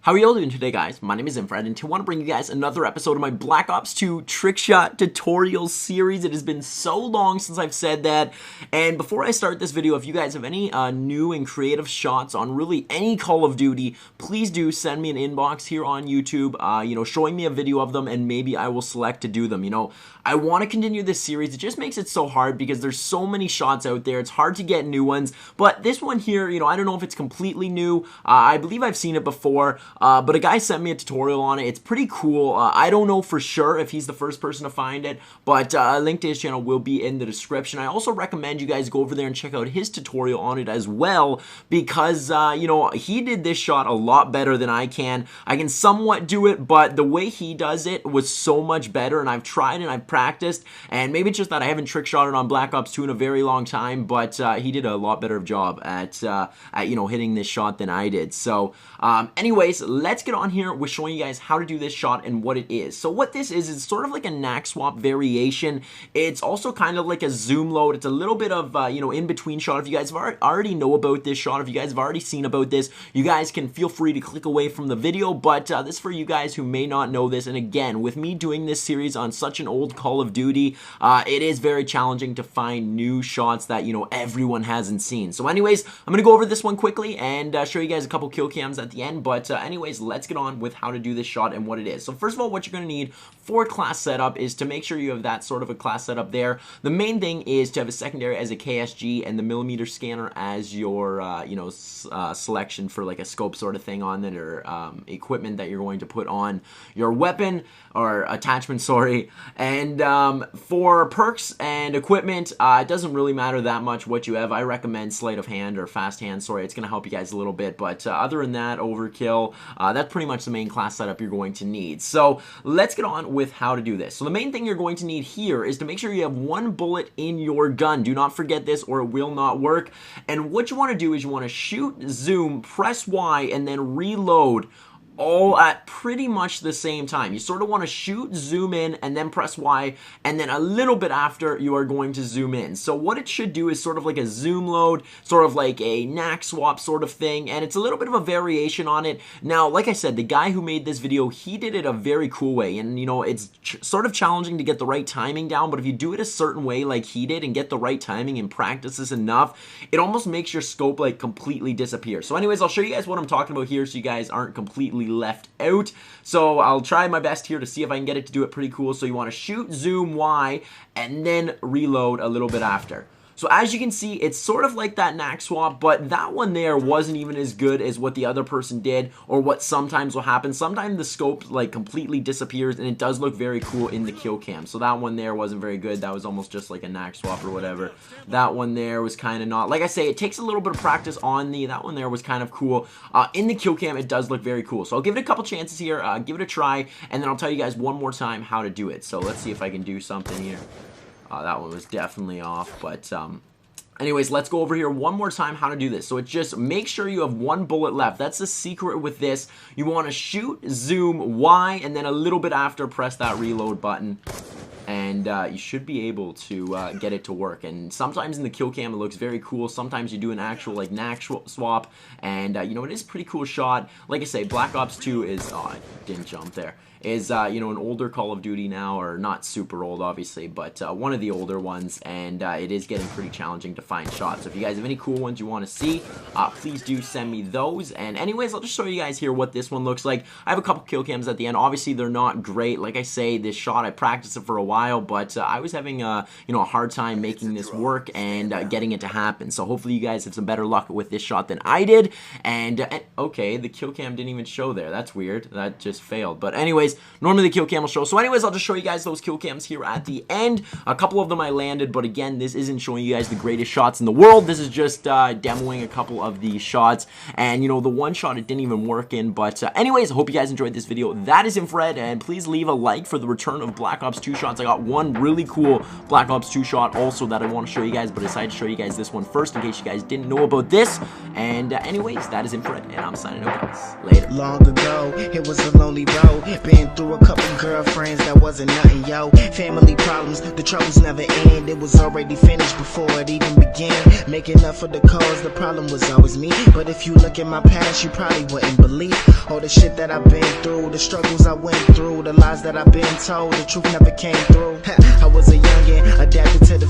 How are y'all doing today, guys? My name is Infred, and I want to bring you guys another episode of my Black Ops 2 Trickshot tutorial series. It has been so long since I've said that, and before I start this video, if you guys have any new and creative shots on really any Call of Duty, please do send me an inbox here on YouTube, showing me a video of them, and maybe I will select to do them. I want to continue this series. It just makes it so hard because there's so many shots out there. It's hard to get new ones, but this one here, I don't know if it's completely new. I believe I've seen it before. But a guy sent me a tutorial on it. It's pretty cool. I don't know for sure if he's the first person to find it, but a link to his channel will be in the description. I also recommend you guys go over there and check out his tutorial on it as well, because, he did this shot a lot better than I can. I can somewhat do it, but the way he does it was so much better, and I've tried and I've practiced, and maybe it's just that I haven't trick shotted on Black Ops 2 in a very long time, but he did a lot better job at hitting this shot than I did. So, anyways, let's get on here with showing you guys how to do this shot and what it is. So what this is sort of like a knack swap variation. It's also kind of like a zoom load. It's a little bit of, in between shot. If you guys already know about this shot, if you guys have already seen about this, you guys can feel free to click away from the video, but this is for you guys who may not know this. And again, with me doing this series on such an old Call of Duty, it is very challenging to find new shots that, everyone hasn't seen. So anyways, I'm going to go over this one quickly and show you guys a couple kill cams at the end, but anyways, let's get on with how to do this shot and what it is. So first of all, what you're going to need for class setup is to make sure you have that sort of a class setup there. The main thing is to have a secondary as a KSG and the millimeter scanner as your, selection for like a scope sort of thing on it, or equipment that you're going to put on your weapon or attachment, sorry. And for perks and equipment, it doesn't really matter that much what you have. I recommend sleight of hand or fast hand, sorry. It's going to help you guys a little bit, but other than that, overkill, that's pretty much the main class setup you're going to need. So let's get on with how to do this. So the main thing you're going to need here is to make sure you have one bullet in your gun. Do not forget this or it will not work. And what you want to do is you want to shoot, zoom, press Y, and then reload, all at pretty much the same time. You sort of want to shoot, zoom in, and then press Y, and then a little bit after you are going to zoom in. So what it should do is sort of like a zoom load, sort of like a knack swap sort of thing, and it's a little bit of a variation on it. Now, like I said, the guy who made this video, he did it a very cool way, and it's sort of challenging to get the right timing down, but if you do it a certain way like he did and get the right timing and practice this enough, it almost makes your scope like completely disappear. So anyways, I'll show you guys what I'm talking about here so you guys aren't completely left out. So I'll try my best here to see if I can get it to do it pretty cool. So you want to shoot, zoom, Y, and then reload a little bit after. So as you can see, it's sort of like that knack swap, but that one there wasn't even as good as what the other person did, or what sometimes will happen. Sometimes the scope like completely disappears, and it does look very cool in the kill cam. So that one there wasn't very good. That was almost just like a knack swap or whatever. That one there was kind of not. Like I say, it takes a little bit of practice on that one there was kind of cool. In the kill cam, it does look very cool. So I'll give it a couple chances here, give it a try, and then I'll tell you guys one more time how to do it. So let's see if I can do something here. That one was definitely off, but anyways, let's go over here one more time how to do this. So it's just make sure you have one bullet left. That's the secret with this. You want to shoot, zoom, Y, and then a little bit after, press that reload button. And you should be able to get it to work. And sometimes in the kill cam it looks very cool. Sometimes you do an actual like knack swap, and it is a pretty cool shot. Like I say, Black Ops 2 is, oh, I didn't jump there, is an older Call of Duty now, or not super old obviously, but one of the older ones, and it is getting pretty challenging to find shots. So if you guys have any cool ones you want to see, please do send me those. And anyways, I'll just show you guys here what this one looks like. I have a couple kill cams at the end. Obviously they're not great. Like I say, this shot I practiced it for a while, but I was having a hard time making this work and getting it to happen. So hopefully you guys have some better luck with this shot than I did. And okay, the kill cam didn't even show there. That's weird. That just failed. But anyways, normally the kill cam will show. So anyways, I'll just show you guys those kill cams here at the end. A couple of them I landed, but again, this isn't showing you guys the greatest shots in the world. This is just demoing a couple of the shots, and the one shot it didn't even work in. But anyways, I hope you guys enjoyed this video. That is Infred, and please leave a like for the return of Black Ops 2 shots. I got one really cool Black Ops 2 shot also that I want to show you guys, but I decided to show you guys this one first in case you guys didn't know about this. And anyways, that is Infred, and I'm signing out, guys. Later. Long ago, it was a lonely road. Been through a couple girlfriends, that wasn't nothing, yo. Family problems, the troubles never end. It was already finished before it even began. Making up for the cause, the problem was always me. But if you look at my past, you probably wouldn't believe all All the shit that I've been through, the struggles I went through, the lies that I've been told, the truth never came through. I was a youngin', adapted to the